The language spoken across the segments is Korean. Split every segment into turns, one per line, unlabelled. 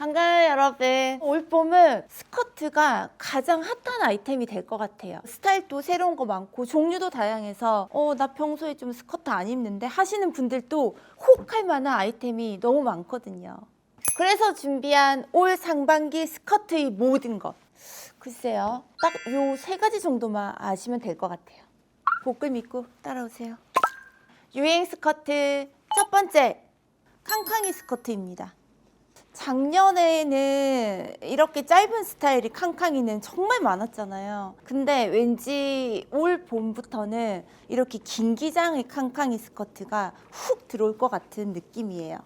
반가워요 여러분. 올 봄은 스커트가 가장 핫한 아이템이 될 것 같아요. 스타일도 새로운 거 많고 종류도 다양해서 나 평소에 좀 스커트 안 입는데 하시는 분들도 혹 할 만한 아이템이 너무 많거든요. 그래서 준비한 올 상반기 스커트의 모든 것. 글쎄요, 딱 요 3가지 정도만 아시면 될 것 같아요. 복글 믿고 따라오세요. 유행 스커트 첫 번째, 캉캉이 스커트입니다. 작년에는 이렇게 짧은 스타일이 캉캉이는 정말 많았잖아요. 근데 왠지 올 봄부터는 이렇게 긴 기장의 캉캉이 스커트가 훅 들어올 것 같은 느낌이에요.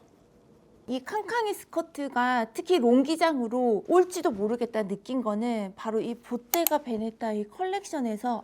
이 캉캉이 스커트가 특히 롱기장으로 올지도 모르겠다 느낀 거는 바로 이 보테가 베네타 이 컬렉션에서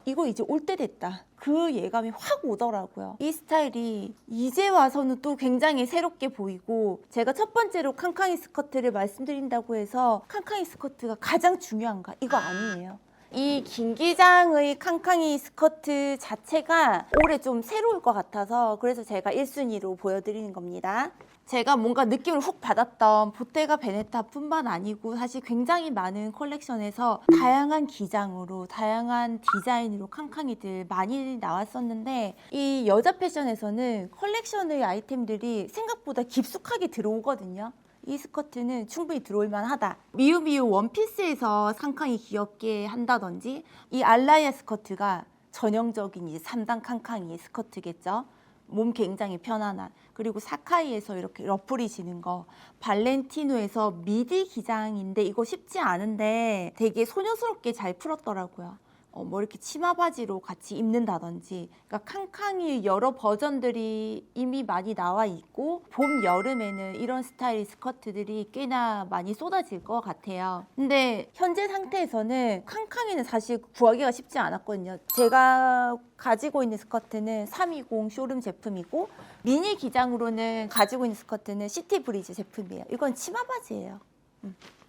이거 이제 올 때 됐다, 그 예감이 확 오더라고요. 이 스타일이 이제 와서는 또 굉장히 새롭게 보이고, 제가 첫 번째로 캉캉이 스커트를 말씀드린다고 해서 캉캉이 스커트가 가장 중요한가? 이거 아니에요. 이 긴 기장의 캉캉이 스커트 자체가 올해 좀 새로울 것 같아서 그래서 제가 1순위로 보여드리는 겁니다. 제가 뭔가 느낌을 훅 받았던 보테가 베네타 뿐만 아니고 사실 굉장히 많은 컬렉션에서 다양한 기장으로 다양한 디자인으로 캉캉이들 많이 나왔었는데, 이 여자 패션에서는 컬렉션의 아이템들이 생각보다 깊숙하게 들어오거든요. 이 스커트는 충분히 들어올 만하다. 미우미우 원피스에서 캉캉이 귀엽게 한다든지, 이 알라이아 스커트가 전형적인 이제 3단 캉캉이 스커트겠죠. 몸 굉장히 편안한, 그리고 사카이에서 이렇게 러플이 지는 거, 발렌티노에서 미디 기장인데 이거 쉽지 않은데 되게 소녀스럽게 잘 풀었더라고요. 뭐 이렇게 치마 바지로 같이 입는다든지, 그러니까 캉캉이 여러 버전들이 이미 많이 나와 있고 봄 여름에는 이런 스타일 스커트들이 꽤나 많이 쏟아질 것 같아요. 근데 현재 상태에서는 캉캉이는 사실 구하기가 쉽지 않았거든요. 제가 가지고 있는 스커트는 320 쇼룸 제품이고, 미니 기장으로는 가지고 있는 스커트는 시티 브리즈 제품이에요. 이건 치마 바지예요.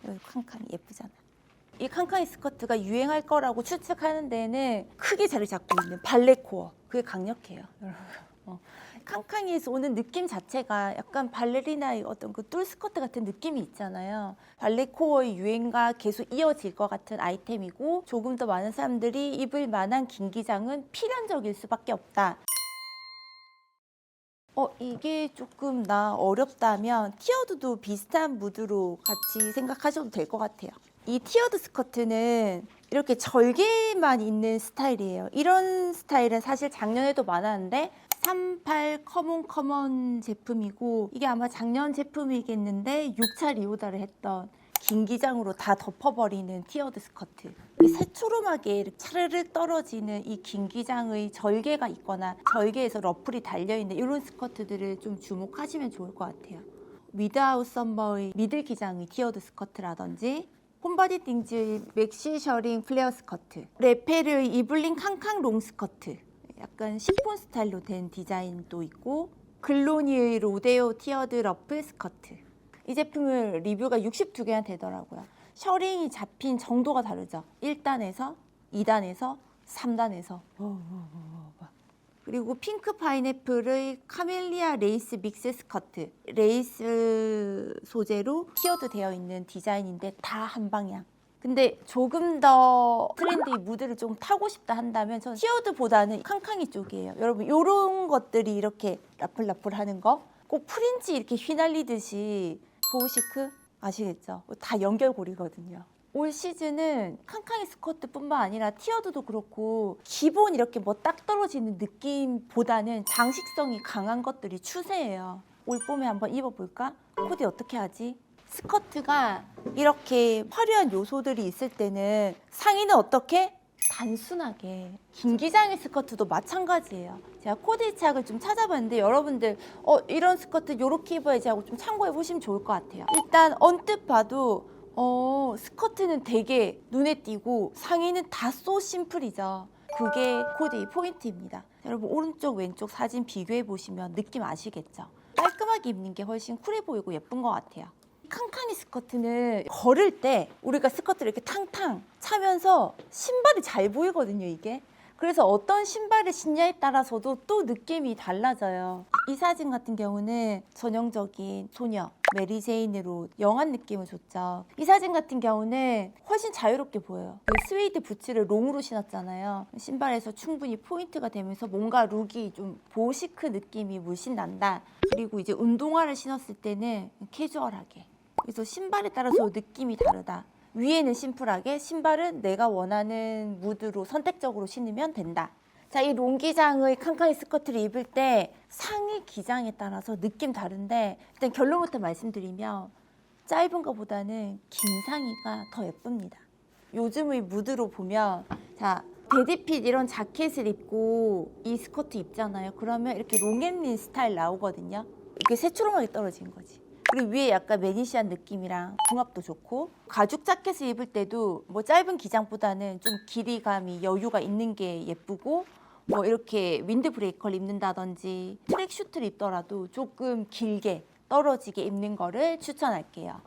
여기 캉캉이 예쁘잖아. 이 캉캉이 스커트가 유행할 거라고 추측하는 데는 크게 자리 잡고 있는 발레코어, 그게 강력해요, 여러분. 캉캉이에서 오는 느낌 자체가 약간 발레리나의 어떤 그 뚫 스커트 같은 느낌이 있잖아요. 발레코어의 유행과 계속 이어질 것 같은 아이템이고, 조금 더 많은 사람들이 입을 만한 긴 기장은 필연적일 수밖에 없다. 이게 조금 나 어렵다면 티어드도 비슷한 무드로 같이 생각하셔도 될 것 같아요. 이 티어드 스커트는 이렇게 절개만 있는 스타일이에요. 이런 스타일은 사실 작년에도 많았는데 38 커먼 제품이고, 이게 아마 작년 제품이겠는데 6차 리오다를 했던 긴 기장으로 다 덮어버리는 티어드 스커트. 새초롬하게 이렇게 차르르 떨어지는 이 긴 기장의 절개가 있거나 절개에서 러플이 달려있는 이런 스커트들을 좀 주목하시면 좋을 것 같아요. 위드아웃 썸머의 미들 기장의 티어드 스커트라든지, 홈바디 띵즈의 맥시 셔링 플레어 스커트, 레페르의 이블린 캉캉 롱 스커트, 약간 시폰 스타일로 된 디자인도 있고, 글로니의 로데오 티어드 러플 스커트. 이 제품을 리뷰가 62개나 되더라고요. 셔링이 잡힌 정도가 다르죠. 1단에서 2단에서 3단에서. 그리고 핑크 파인애플의 카멜리아 레이스 믹스 스커트, 레이스 소재로 티어드 되어 있는 디자인인데 다 한 방향. 근데 조금 더 트렌디 무드를 좀 타고 싶다 한다면 저는 티어드보다는 캉캉이 쪽이에요. 여러분, 이런 것들이 이렇게 라플라플 하는 거, 꼭 프린지 이렇게 휘날리듯이, 보우시크 아시겠죠? 다 연결고리거든요. 올 시즌은 캉캉이 스커트뿐만 아니라 티어드도 그렇고 기본 이렇게 뭐 딱 떨어지는 느낌보다는 장식성이 강한 것들이 추세예요. 올 봄에 한번 입어볼까? 코디 어떻게 하지? 스커트가 이렇게 화려한 요소들이 있을 때는 상의는 어떻게? 단순하게. 긴 기장의 스커트도 마찬가지예요. 제가 코디 착을 좀 찾아봤는데 여러분들 이런 스커트 이렇게 입어야지 하고 좀 참고해 보시면 좋을 것 같아요. 일단 언뜻 봐도 스커트는 되게 눈에 띄고 상의는 다 소 심플이죠. 그게 코디 포인트입니다. 여러분, 오른쪽 왼쪽 사진 비교해 보시면 느낌 아시겠죠? 깔끔하게 입는 게 훨씬 쿨해 보이고 예쁜 것 같아요. 캉캉이 스커트는 걸을 때 우리가 스커트를 이렇게 탕탕 차면서 신발이 잘 보이거든요, 이게. 그래서 어떤 신발을 신냐에 따라서도 또 느낌이 달라져요. 이 사진 같은 경우는 전형적인 소녀 메리제인으로 영한 느낌을 줬죠. 이 사진 같은 경우는 훨씬 자유롭게 보여요. 스웨이드 부츠를 롱으로 신었잖아요. 신발에서 충분히 포인트가 되면서 뭔가 룩이 좀 보시크 느낌이 물씬 난다. 그리고 이제 운동화를 신었을 때는 캐주얼하게. 그래서 신발에 따라서 느낌이 다르다. 위에는 심플하게, 신발은 내가 원하는 무드로 선택적으로 신으면 된다. 자, 이 롱기장의 칸칸이 스커트를 입을 때 상의 기장에 따라서 느낌 다른데, 일단 결론부터 말씀드리면 짧은 것보다는 긴 상의가 더 예쁩니다. 요즘의 무드로 보면, 자, 데디핏 이런 자켓을 입고 이 스커트 입잖아요. 그러면 이렇게 롱앤린 스타일 나오거든요. 이게 새초롬하게 떨어진 거지. 그리고 위에 약간 매니시한 느낌이랑 궁합도 좋고, 가죽 자켓을 입을 때도 뭐 짧은 기장보다는 좀 길이감이 여유가 있는 게 예쁘고, 뭐 이렇게 윈드 브레이커를 입는다든지 트랙 슈트를 입더라도 조금 길게 떨어지게 입는 거를 추천할게요.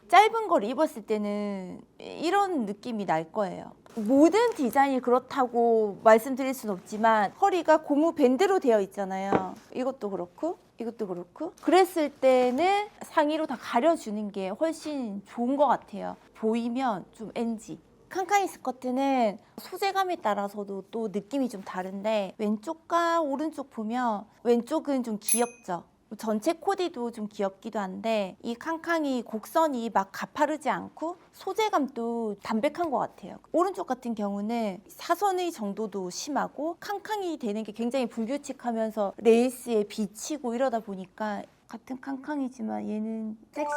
짧은 걸 입었을 때는 이런 느낌이 날 거예요. 모든 디자인이 그렇다고 말씀드릴 수는 없지만 허리가 고무 밴드로 되어 있잖아요. 이것도 그렇고 이것도 그렇고, 그랬을 때는 상의로 다 가려주는 게 훨씬 좋은 것 같아요. 보이면 좀 NG. 칸칸이 스커트는 소재감에 따라서도 또 느낌이 좀 다른데, 왼쪽과 오른쪽 보면 왼쪽은 좀 귀엽죠. 전체 코디도 좀 귀엽기도 한데, 이 칸칸이 곡선이 막 가파르지 않고 소재감도 담백한 것 같아요. 오른쪽 같은 경우는 사선의 정도도 심하고 칸칸이 되는 게 굉장히 불규칙하면서 레이스에 비치고 이러다 보니까 같은 칸칸이지만 얘는 섹시.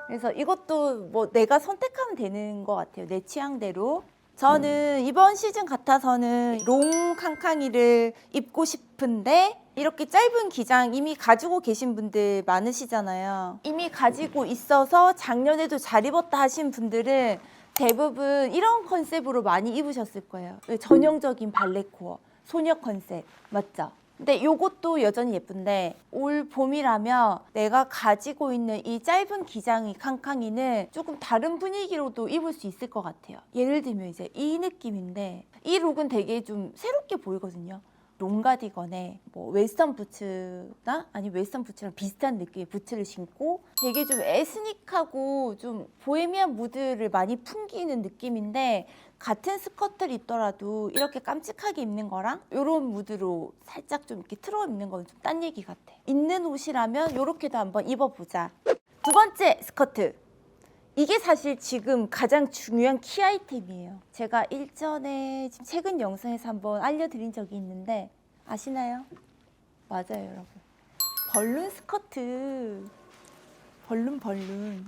그래서 이것도 뭐 내가 선택하면 되는 것 같아요. 내 취향대로. 저는 이번 시즌 같아서는 롱 칸칸이를 입고 싶은데, 이렇게 짧은 기장 이미 가지고 계신 분들 많으시잖아요. 이미 가지고 있어서 작년에도 잘 입었다 하신 분들은 대부분 이런 컨셉으로 많이 입으셨을 거예요. 전형적인 발레코어, 소녀 컨셉, 맞죠? 근데 요것도 여전히 예쁜데, 올 봄이라면 내가 가지고 있는 이 짧은 기장의 칸칸이는 조금 다른 분위기로도 입을 수 있을 것 같아요. 예를 들면 이제 이 느낌인데, 이 룩은 되게 좀 새롭게 보이거든요. 롱가디건에 뭐 웨스턴 부츠나 아니 웨스턴 부츠랑 비슷한 느낌의 부츠를 신고 되게 좀 에스닉하고 좀 보헤미안 무드를 많이 풍기는 느낌인데, 같은 스커트를 입더라도 이렇게 깜찍하게 입는 거랑 이런 무드로 살짝 좀 이렇게 틀어 입는 건 좀 딴 얘기 같아. 있는 옷이라면 이렇게도 한번 입어보자. 두 번째 스커트. 이게 사실 지금 가장 중요한 키 아이템이에요. 제가 일전에 지금 최근 영상에서 한번 알려드린 적이 있는데 아시나요? 맞아요, 여러분. 벌룬 스커트. 벌룬.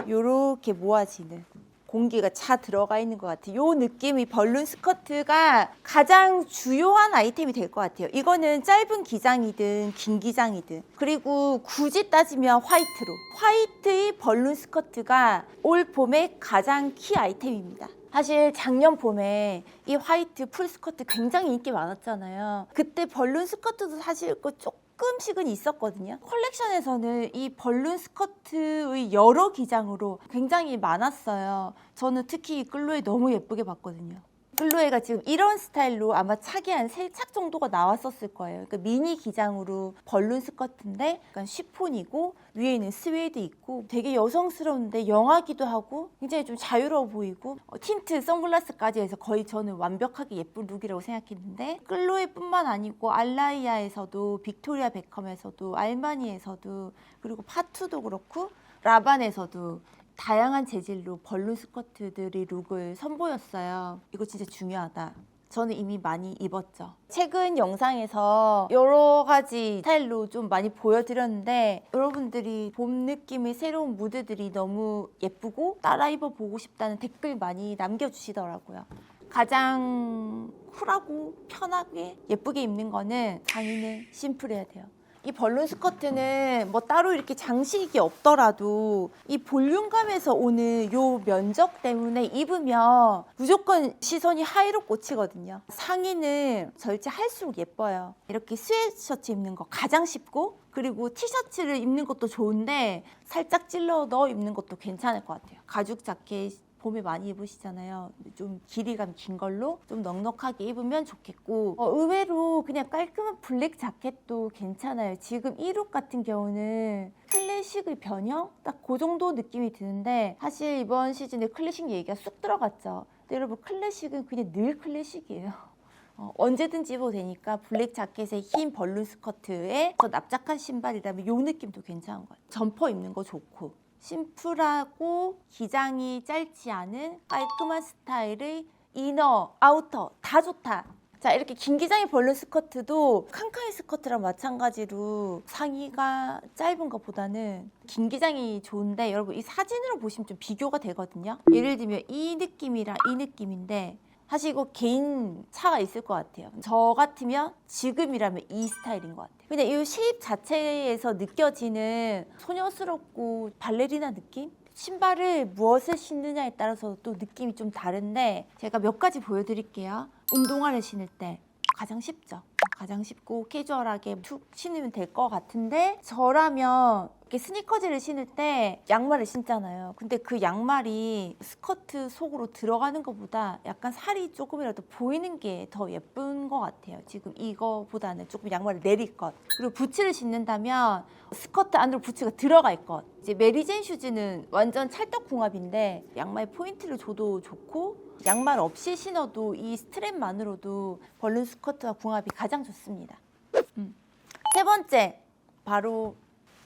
요렇게 모아지는, 공기가 차 들어가 있는 것 같아요. 요 느낌이 벌룬 스커트가 가장 주요한 아이템이 될 것 같아요. 이거는 짧은 기장이든 긴 기장이든, 그리고 굳이 따지면 화이트의 벌룬 스커트가 올 봄의 가장 키 아이템입니다. 사실 작년 봄에 이 화이트 풀 스커트 굉장히 인기 많았잖아요. 그때 벌룬 스커트도 사실 조금씩은 있었거든요. 컬렉션에서는 이 벌룬 스커트의 여러 기장으로 굉장히 많았어요. 저는 특히 이 끌로에 너무 예쁘게 봤거든요. 끌로에가 지금 이런 스타일로 아마 차게 한 3착 정도가 나왔었을 거예요. 그러니까 미니 기장으로 벌룬 스커트인데 약간 쉬폰이고 위에는 스웨이드 있고 되게 여성스러운데 영하기도 하고 굉장히 좀 자유로워 보이고, 틴트, 선글라스까지 해서 거의 저는 완벽하게 예쁜 룩이라고 생각했는데, 끌로에뿐만 아니고 알라이아에서도, 빅토리아 베컴에서도, 알마니에서도, 그리고 파투도 그렇고 라반에서도 다양한 재질로 벌룬 스커트들이 룩을 선보였어요. 이거 진짜 중요하다. 저는 이미 많이 입었죠. 최근 영상에서 여러 가지 스타일로 좀 많이 보여드렸는데, 여러분들이 봄 느낌의 새로운 무드들이 너무 예쁘고 따라 입어보고 싶다는 댓글 많이 남겨주시더라고요. 가장 쿨하고 편하게 예쁘게 입는 거는 상의는 심플해야 돼요. 이 벌룬 스커트는 뭐 따로 이렇게 장식이 없더라도 이 볼륨감에서 오는 요 면적 때문에 입으면 무조건 시선이 하이로 꽂히거든요. 상의는 절제할수록 예뻐요. 이렇게 스웨트셔츠 입는 거 가장 쉽고, 그리고 티셔츠를 입는 것도 좋은데 살짝 찔러 넣어 입는 것도 괜찮을 것 같아요. 가죽 자켓 봄에 많이 입으시잖아요. 좀 길이감 긴 걸로 좀 넉넉하게 입으면 좋겠고 의외로 그냥 깔끔한 블랙 자켓도 괜찮아요. 지금 이 룩 같은 경우는 클래식의 변형? 딱 그 정도 느낌이 드는데 사실 이번 시즌에 클래식 얘기가 쑥 들어갔죠. 근데 여러분 클래식은 그냥 늘 클래식이에요. 언제든지 입어도 되니까 블랙 자켓에 흰 벌룬 스커트에 더 납작한 신발이라면 이 느낌도 괜찮은 것 같아요. 점퍼 입는 거 좋고 심플하고 기장이 짧지 않은 깔끔한 스타일의 이너, 아우터 다 좋다. 자, 이렇게 긴 기장의 벌룬 스커트도 칸칸이 스커트랑 마찬가지로 상의가 짧은 것보다는 긴 기장이 좋은데 여러분 이 사진으로 보시면 좀 비교가 되거든요. 예를 들면 이 느낌이랑 이 느낌인데 사실 이거 개인 차가 있을 것 같아요. 저 같으면 지금이라면 이 스타일인 것 같아요. 근데 이 쉐입 자체에서 느껴지는 소녀스럽고 발레리나 느낌? 신발을 무엇을 신느냐에 따라서 또 느낌이 좀 다른데 제가 몇 가지 보여드릴게요. 운동화를 신을 때 가장 쉽죠. 가장 쉽고 캐주얼하게 툭 신으면 될 것 같은데 저라면 이렇게 스니커즈를 신을 때 양말을 신잖아요. 근데 그 양말이 스커트 속으로 들어가는 것보다 약간 살이 조금이라도 보이는 게 더 예쁜 것 같아요. 지금 이거보다는 조금 양말을 내릴 것. 그리고 부츠를 신는다면 스커트 안으로 부츠가 들어가 있것. 이제 메리제인 슈즈는 완전 찰떡궁합인데 양말 포인트를 줘도 좋고 양말 없이 신어도 이 스트랩만으로도 벌룬 스커트와 궁합이 가장 좋습니다. 세 번째, 바로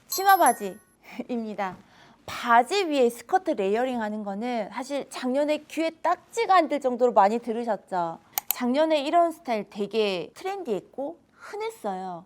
치마 바지입니다. 바지 위에 스커트 레이어링 하는 거는 사실 작년에 귀에 딱지가 안 들 정도로 많이 들으셨죠? 작년에 이런 스타일 되게 트렌디했고 흔했어요.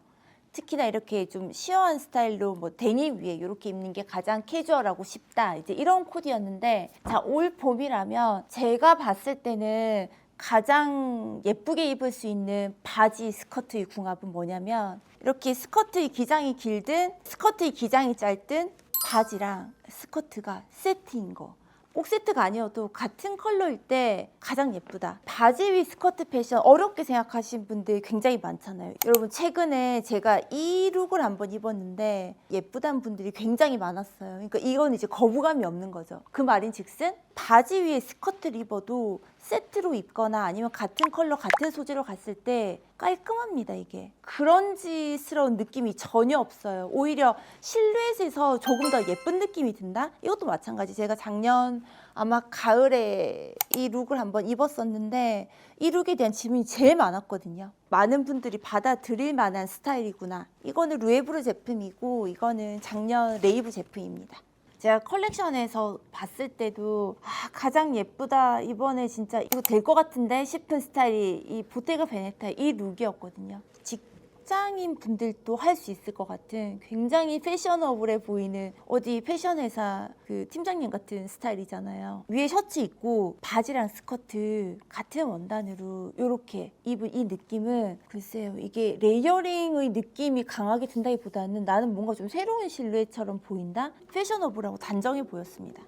특히나 이렇게 좀 시어한 스타일로 뭐 데님 위에 이렇게 입는 게 가장 캐주얼하고 쉽다. 이제 이런 코디였는데 자, 올 봄이라면 제가 봤을 때는 가장 예쁘게 입을 수 있는 바지 스커트의 궁합은 뭐냐면 이렇게 스커트의 기장이 길든 스커트의 기장이 짧든 바지랑 스커트가 세트인 거. 꼭 세트가 아니어도 같은 컬러일 때 가장 예쁘다. 바지 위 스커트 패션 어렵게 생각하시는 분들 굉장히 많잖아요. 여러분 최근에 제가 이 룩을 한번 입었는데 예쁘다는 분들이 굉장히 많았어요. 그러니까 이건 이제 거부감이 없는 거죠. 그 말인즉슨 바지 위에 스커트를 입어도 세트로 입거나 아니면 같은 컬러 같은 소재로 갔을 때 깔끔합니다. 이게 그런지스러운 느낌이 전혀 없어요. 오히려 실루엣에서 조금 더 예쁜 느낌이 든다? 이것도 마찬가지. 제가 작년 아마 가을에 이 룩을 한번 입었었는데 이 룩에 대한 질문이 제일 많았거든요. 많은 분들이 받아들일 만한 스타일이구나. 이거는 루에브르 제품이고 이거는 작년 레이브 제품입니다. 제가 컬렉션에서 봤을 때도 가장 예쁘다 이번에 진짜 이거 될 것 같은데 싶은 스타일이 이 보테가 베네타 이 룩이었거든요. 직장인 분들도 할 수 있을 것 같은 굉장히 패셔너블해 보이는 어디 패션 회사 그 팀장님 같은 스타일이잖아요. 위에 셔츠 입고 바지랑 스커트 같은 원단으로 이렇게 입은 이 느낌은 글쎄요, 이게 레이어링의 느낌이 강하게 든다기보다는 나는 뭔가 좀 새로운 실루엣처럼 보인다? 패셔너블하고 단정해 보였습니다.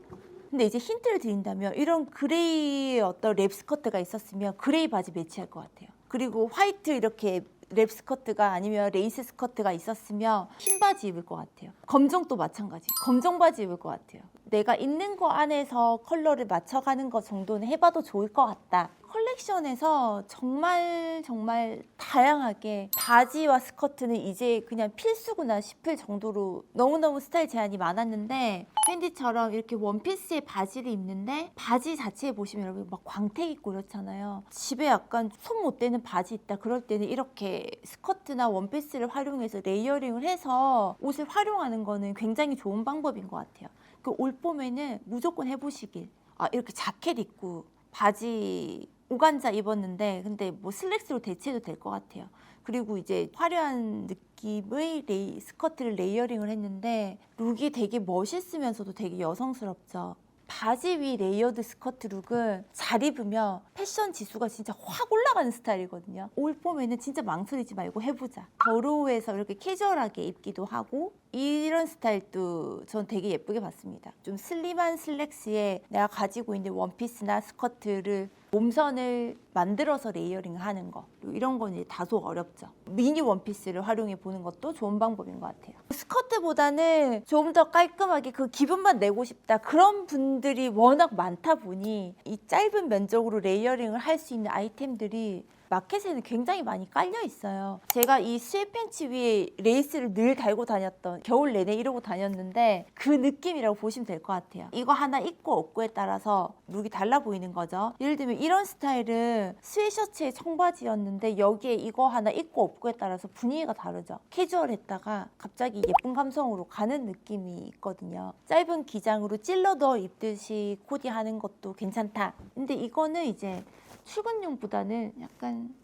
근데 이제 힌트를 드린다면 이런 그레이의 어떤 랩 스커트가 있었으면 그레이 바지 매치할 것 같아요. 그리고 화이트 이렇게 랩 스커트가 아니면 레이스 스커트가 있었으면 흰 바지 입을 것 같아요. 검정도 마찬가지. 검정 바지 입을 것 같아요. 내가 있는 거 안에서 컬러를 맞춰가는 거 정도는 해봐도 좋을 것 같다. 컬렉션에서 정말 다양하게 바지와 스커트는 이제 그냥 필수구나 싶을 정도로 너무너무 스타일 제한이 많았는데 팬디처럼 이렇게 원피스에 바지를 입는데 바지 자체에 보시면 여러분 막 광택 있고 이렇잖아요. 집에 약간 손 못 대는 바지 있다 그럴 때는 이렇게 스커트나 원피스를 활용해서 레이어링을 해서 옷을 활용하는 거는 굉장히 좋은 방법인 것 같아요. 그 올 봄에는 무조건 해보시길. 이렇게 자켓 입고 바지 오간자 입었는데 근데 뭐 슬랙스로 대체해도 될 것 같아요. 그리고 이제 화려한 느낌의 스커트를 레이어링을 했는데 룩이 되게 멋있으면서도 되게 여성스럽죠. 바지 위 레이어드 스커트 룩은 잘 입으면 패션 지수가 진짜 확 올라가는 스타일이거든요. 올 봄에는 진짜 망설이지 말고 해보자. 더로우에서 이렇게 캐주얼하게 입기도 하고 이런 스타일도 전 되게 예쁘게 봤습니다. 좀 슬림한 슬랙스에 내가 가지고 있는 원피스나 스커트를 몸선을 만들어서 레이어링을 하는 거, 이런 건 이제 다소 어렵죠. 미니 원피스를 활용해 보는 것도 좋은 방법인 것 같아요. 스커트보다는 좀 더 깔끔하게 그 기분만 내고 싶다, 그런 분들이 워낙 많다 보니 이 짧은 면적으로 레이어링을 할 수 있는 아이템들이 마켓에는 굉장히 많이 깔려 있어요. 제가 이 스웨트팬츠 위에 레이스를 늘 달고 다녔던, 겨울 내내 이러고 다녔는데 그 느낌이라고 보시면 될 것 같아요. 이거 하나 입고 없고에 따라서 룩이 달라 보이는 거죠. 예를 들면 이런 스타일은 스웨셔츠에 청바지였는데 여기에 이거 하나 입고 없고에 따라서 분위기가 다르죠. 캐주얼했다가 갑자기 예쁜 감성으로 가는 느낌이 있거든요. 짧은 기장으로 찔러더 입듯이 코디하는 것도 괜찮다. 근데 이거는 이제 출근용보다는 약간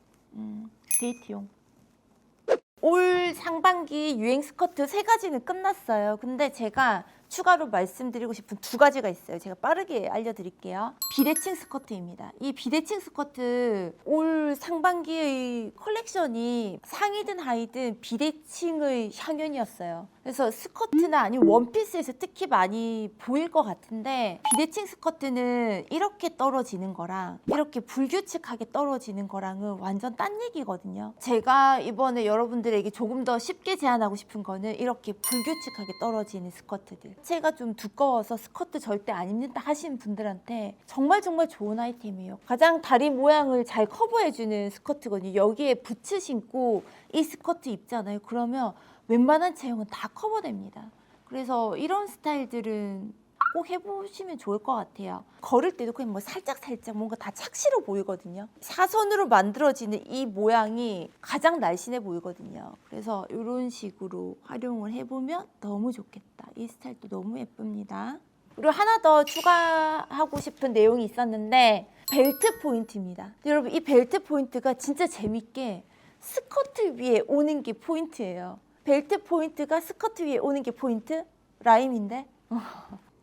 데이트용. 올 상반기 유행 스커트 3가지는 끝났어요. 근데 제가 추가로 말씀드리고 싶은 2가지가 있어요. 제가 빠르게 알려드릴게요. 비대칭 스커트입니다. 이 비대칭 스커트 올 상반기의 컬렉션이 상의든 하의든 비대칭의 향연이었어요. 그래서 스커트나 아니면 원피스에서 특히 많이 보일 것 같은데, 비대칭 스커트는 이렇게 떨어지는 거랑 이렇게 불규칙하게 떨어지는 거랑은 완전 딴 얘기거든요. 제가 이번에 여러분들에게 조금 더 쉽게 제안하고 싶은 거는 이렇게 불규칙하게 떨어지는 스커트들. 체가 좀 두꺼워서 스커트 절대 안 입는다 하시는 분들한테 정말 좋은 아이템이에요. 가장 다리 모양을 잘 커버해주는 스커트거든요. 여기에 부츠 신고 이 스커트 입잖아요. 그러면 웬만한 체형은 다 커버됩니다. 그래서 이런 스타일들은 꼭 해보시면 좋을 것 같아요. 걸을 때도 그냥 뭐 살짝 뭔가 다 착시로 보이거든요. 사선으로 만들어지는 이 모양이 가장 날씬해 보이거든요. 그래서 이런 식으로 활용을 해보면 너무 좋겠다. 이 스타일도 너무 예쁩니다. 그리고 하나 더 추가하고 싶은 내용이 있었는데, 벨트 포인트입니다. 여러분, 이 벨트 포인트가 진짜 재밌게 스커트 위에 오는 게 포인트예요. 벨트 포인트가 스커트 위에 오는 게 포인트? 라임인데?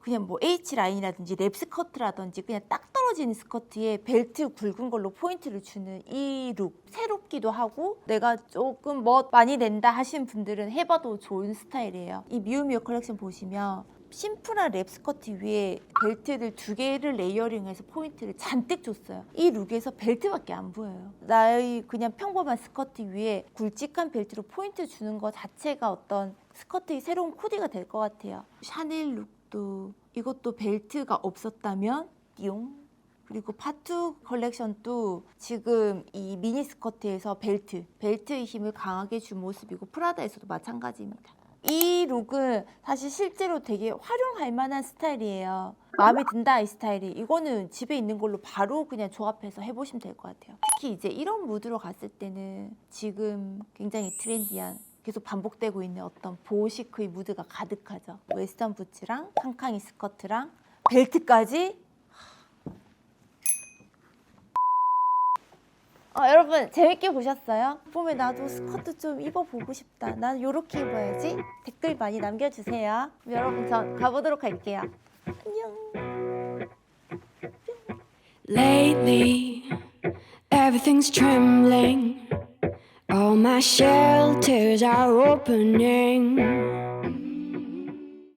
그냥 뭐 H라인이라든지 랩 스커트라든지 그냥 딱 떨어지는 스커트에 벨트 굵은 걸로 포인트를 주는 이 룩, 새롭기도 하고 내가 조금 멋 많이 낸다 하시는 분들은 해봐도 좋은 스타일이에요. 이 미우미우 컬렉션 보시면 심플한 랩 스커트 위에 벨트를 2개를 레이어링해서 포인트를 잔뜩 줬어요. 이 룩에서 벨트밖에 안 보여요. 나의 그냥 평범한 스커트 위에 굵직한 벨트로 포인트 주는 것 자체가 어떤 스커트의 새로운 코디가 될 것 같아요. 샤넬 룩도 이것도 벨트가 없었다면 띠용. 그리고 파투 컬렉션도 지금 이 미니 스커트에서 벨트의 힘을 강하게 준 모습이고, 프라다에서도 마찬가지입니다. 이 룩은 사실 실제로 되게 활용할 만한 스타일이에요. 마음에 든다 이 스타일이. 이거는 집에 있는 걸로 바로 그냥 조합해서 해보시면 될 것 같아요. 특히 이제 이런 무드로 갔을 때는 지금 굉장히 트렌디한, 계속 반복되고 있는 어떤 보호시크의 무드가 가득하죠. 웨스턴 부츠랑 캉캉이 스커트랑 벨트까지. 여러분 재밌게 보셨어요? 봄에 나도 스커트 좀 입어보고 싶다, 난 이렇게 입어야지, 댓글 많이 남겨주세요. 그럼 여러분 전 가보도록 할게요. 안녕.
Lately, everything's trembling. All my shelters are opening.